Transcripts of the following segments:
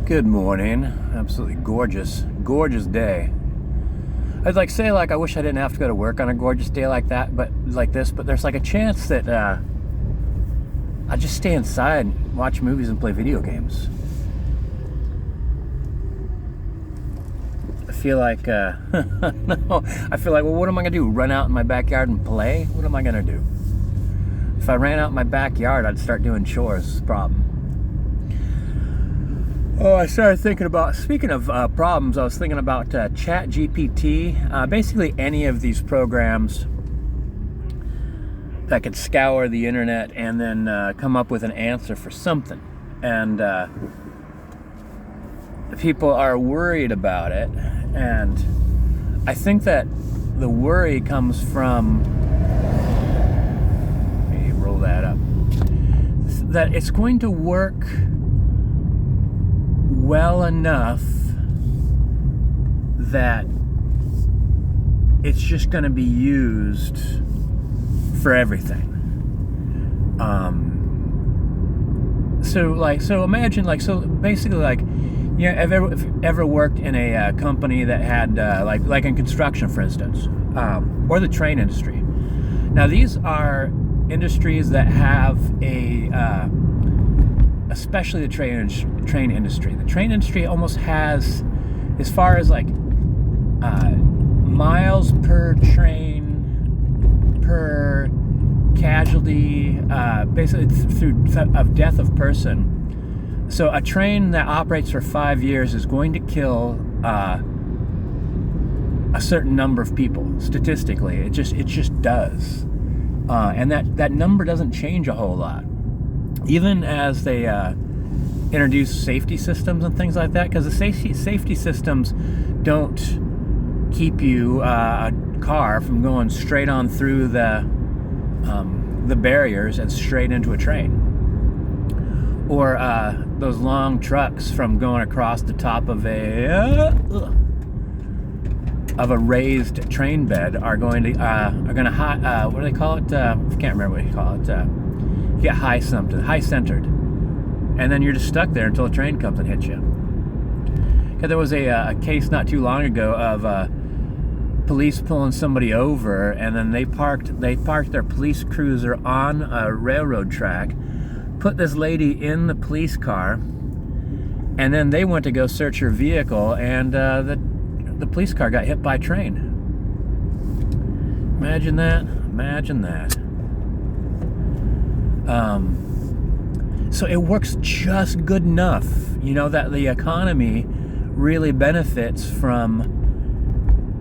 Good morning. Absolutely gorgeous, gorgeous day. I'd say I wish I didn't have to go to work on a gorgeous day like that, but like this. But there's a chance that I just stay inside, and watch movies, and play video games. I feel like no. I feel like, well, what am I gonna do? Run out in my backyard and play? What am I gonna do? If I ran out in my backyard, I'd start doing chores. It's a problem. Oh, I started thinking about, speaking of problems, I was thinking about ChatGPT. Basically any of these programs that could scour the internet and then come up with an answer for something. And people are worried about it. And I think that the worry comes from, let me roll that up, that it's going to work well enough that it's just going to be used for everything. So imagine basically have you ever worked in a company that had like in construction, for instance, or the train industry. Now these are industries that have especially the train industry. The train industry almost has, as far as miles per train per casualty, basically through of death of person. So a train that operates for 5 years is going to kill a certain number of people statistically. It just does, and that number doesn't change a whole lot. Even as they introduce safety systems and things like that, because the safety systems don't keep a car from going straight on through the barriers and straight into a train, or those long trucks from going across the top of a raised train bed are going to what do they call it? I can't remember what you call it. Get high centered, and then you're just stuck there until a train comes and hits you. There was a case not too long ago of police pulling somebody over, and then they parked their police cruiser on a railroad track, put this lady in the police car, and then they went to go search her vehicle, and the police car got hit by a train. Imagine that. So it works just good enough, that the economy really benefits from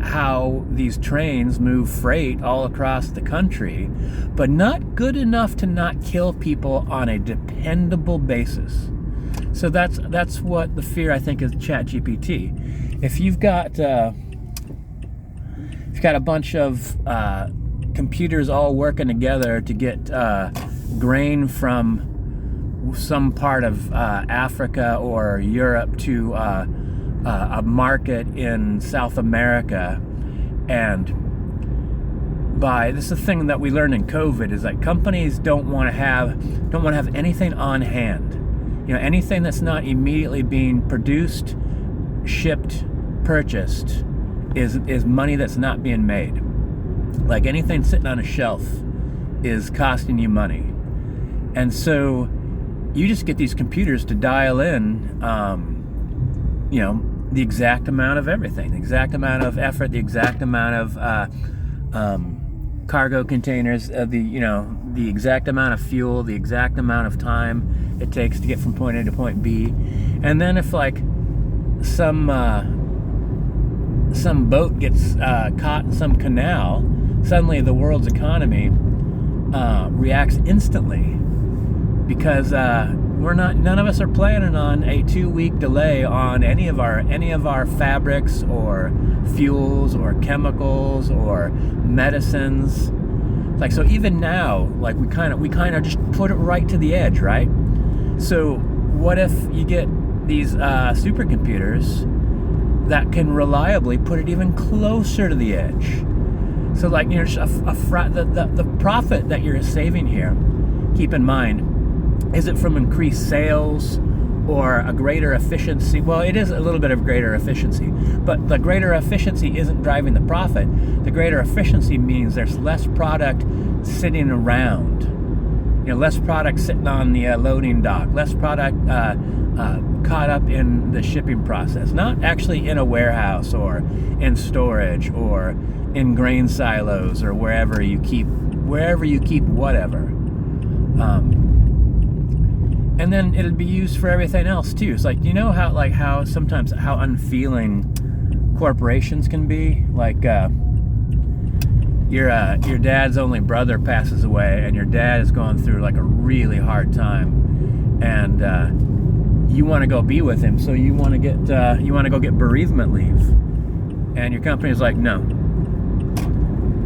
how these trains move freight all across the country, but not good enough to not kill people on a dependable basis. So that's what the fear, I think, is ChatGPT. If you've got a bunch of computers all working together to get grain from some part of Africa or Europe to a market in South America, and this is the thing that we learned in COVID, is that companies don't want to have anything on hand. Anything that's not immediately being produced, shipped, purchased is money that's not being made. Like anything sitting on a shelf is costing you money. And so you just get these computers to dial in, the exact amount of everything, the exact amount of effort, the exact amount of cargo containers, the exact amount of fuel, the exact amount of time it takes to get from point A to point B. And then if some boat gets caught in some canal, suddenly the world's economy reacts instantly, because none of us are planning on a 2-week delay on any of our fabrics or fuels or chemicals or medicines. So even now, we kind of just put it right to the edge, right? So what if you get these supercomputers that can reliably put it even closer to the edge? So the profit that you're saving here, keep in mind, is it from increased sales, or a greater efficiency. Well, it is a little bit of greater efficiency, but the greater efficiency isn't driving the profit. The greater efficiency means there's less product sitting around. Less product sitting on the loading dock, less product caught up in the shipping process, not actually in a warehouse or in storage or in grain silos or wherever you keep whatever. And then it'll be used for everything else too. It's like, how sometimes how unfeeling corporations can be. Like your dad's only brother passes away, and your dad is going through like a really hard time, and you want to go be with him, so you want to go get bereavement leave, and your company's like, no.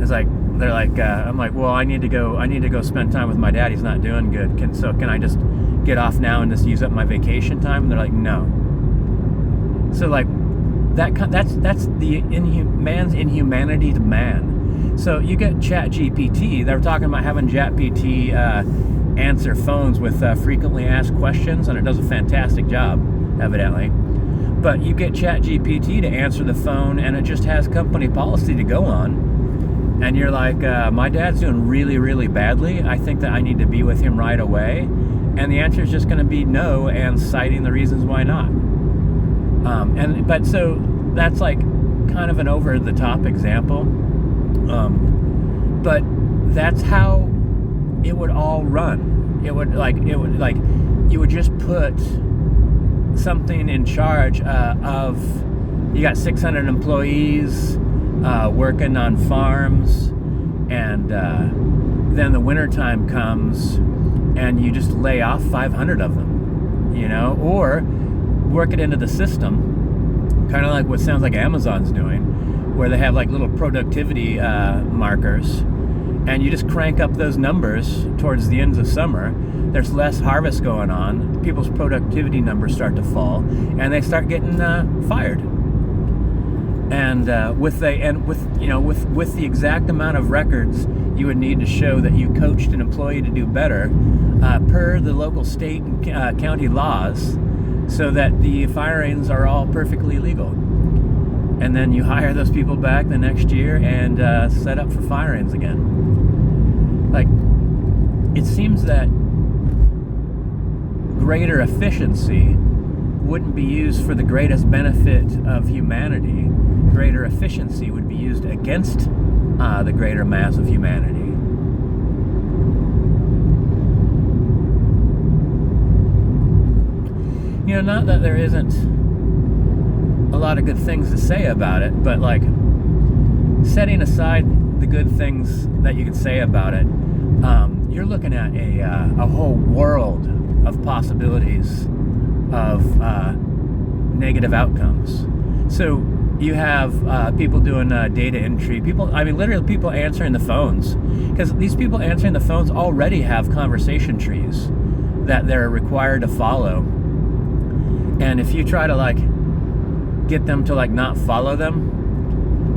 It's like they're like, I'm like, well, I need to go spend time with my dad. He's not doing good. Can I just get off now and just use up my vacation time? And they're like, no. So like that's the man's inhumanity to man. So you get ChatGPT. They were talking about having ChatGPT answer phones with frequently asked questions, and it does a fantastic job, evidently. But you get ChatGPT to answer the phone, and it just has company policy to go on. And you're like, my dad's doing really, really badly. I think that I need to be with him right away. And the answer is just going to be no, and citing the reasons why not. But so that's like kind of an over-the-top example. But that's how it would all run. You would just put something in charge of. You got 600 employees working on farms, and then the wintertime comes, and you just lay off 500 of them, or work it into the system, kind of like what sounds like Amazon's doing, where they have like little productivity markers, and you just crank up those numbers towards the end of summer. There's less harvest going on. People's productivity numbers start to fall, and they start getting fired. And with the exact amount of records you would need to show that you coached an employee to do better, per the local state and county laws, so that the firings are all perfectly legal. And then you hire those people back the next year and set up for firings again. Like, it seems that greater efficiency wouldn't be used for the greatest benefit of humanity. Greater efficiency would be used against the greater mass of humanity. Not that there isn't a lot of good things to say about it, but like, setting aside the good things that you can say about it, you're looking at a whole world of possibilities of negative outcomes. So you have people doing data entry, literally people answering the phones, because these people answering the phones already have conversation trees that they're required to follow. And if you try to like get them to like not follow them,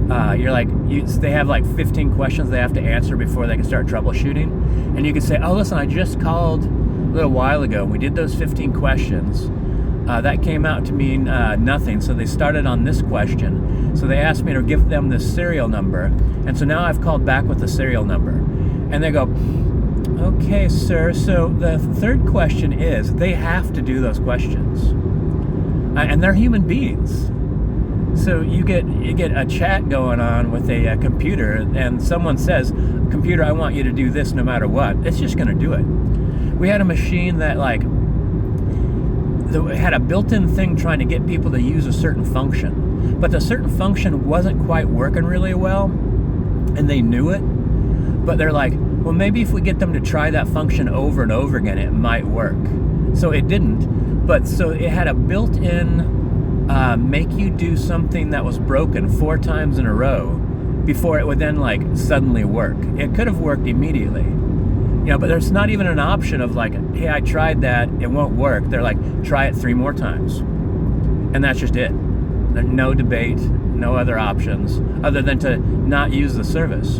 they have like 15 questions they have to answer before they can start troubleshooting. And you can say, oh, listen, I just called a little while ago. We did those 15 questions. That came out to mean nothing. So they started on this question. So they asked me to give them the serial number. And so now I've called back with the serial number. And they go, okay, sir. So the third question is, they have to do those questions. And they're human beings. So you get a chat going on with a computer, and someone says, computer, I want you to do this no matter what. It's just going to do it. We had a machine that had a built-in thing trying to get people to use a certain function, but the certain function wasn't quite working really well, and they knew it, but they're like, well, maybe if we get them to try that function over and over again, it might work. So it didn't, but so it had a built-in make you do something that was broken 4 times in a row before it would then like suddenly work. It could have worked immediately. But there's not even an option of like, hey, I tried that, it won't work. They're like, try it 3 more times. And that's just it. There's no debate, no other options other than to not use the service.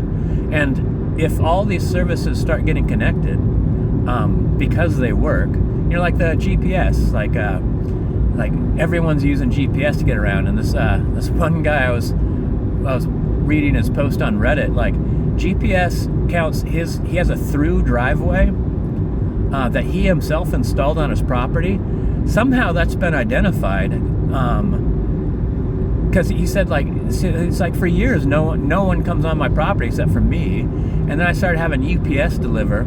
And if all these services start getting connected, because they work, like the GPS, like like everyone's using GPS to get around. And this one guy I was reading his post on Reddit, like GPS counts he has a through driveway that he himself installed on his property. Somehow that's been identified, because he said, like, it's like for years no one comes on my property except for me. And then I started having UPS deliver,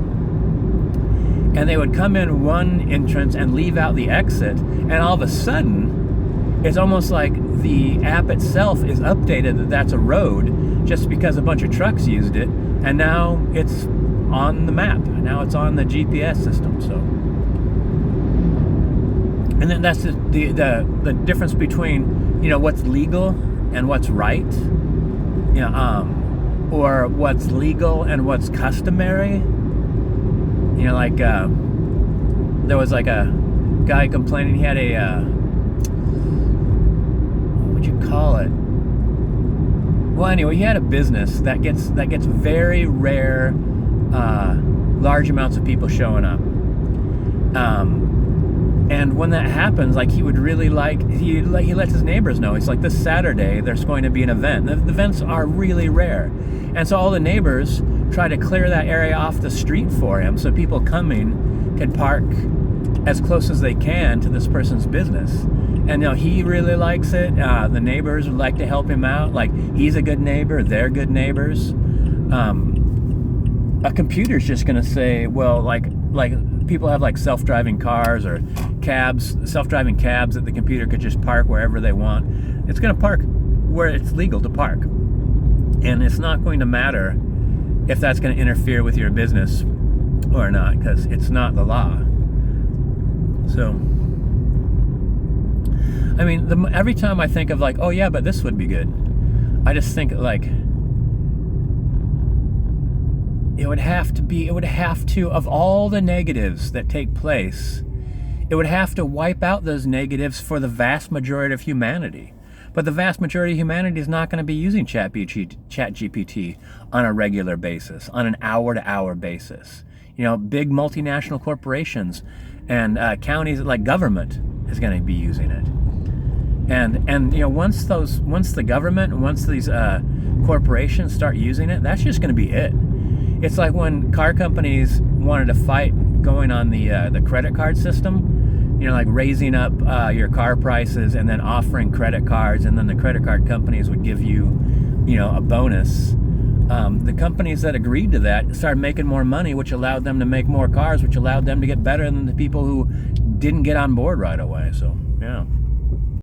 and they would come in one entrance and leave out the exit, and all of a sudden it's almost like the app itself is updated that that's a road just because a bunch of trucks used it, and now it's on the map. Now it's on the GPS system. So, and then that's the difference between, you know, what's legal and what's right, you know, or what's legal and what's customary. You know, like there was like a guy complaining he had a what would you call it? Well, anyway, he had a business that gets very rare large amounts of people showing up. And when that happens, like, he would really he lets his neighbors know. He's like, this Saturday there's going to be an event. The events are really rare, and so all the neighbors try to clear that area off the street for him, so people coming can park as close as they can to this person's business. And you know, he really likes it. The neighbors would like to help him out. Like, he's a good neighbor, they're good neighbors. A computer's just gonna say, well, like people have like self-driving cars or cabs, self-driving cabs that the computer could just park wherever they want. It's gonna park where it's legal to park, and it's not going to matter if that's going to interfere with your business or not, because it's not the law. So, I mean, every time I think of like, oh yeah, but this would be good, I just think like it would have to, of all the negatives that take place, it would have to wipe out those negatives for the vast majority of humanity. But the vast majority of humanity is not going to be using ChatGPT on a regular basis, on an hour-to-hour basis. You know, big multinational corporations and counties, like government, is going to be using it. And you know, once the government, once these corporations start using it, that's just going to be it. It's like when car companies wanted to fight going on the credit card system. You know, like raising up your car prices and then offering credit cards, and then the credit card companies would give you, you know, a bonus. The companies that agreed to that started making more money, which allowed them to make more cars, which allowed them to get better than the people who didn't get on board right away. So, yeah.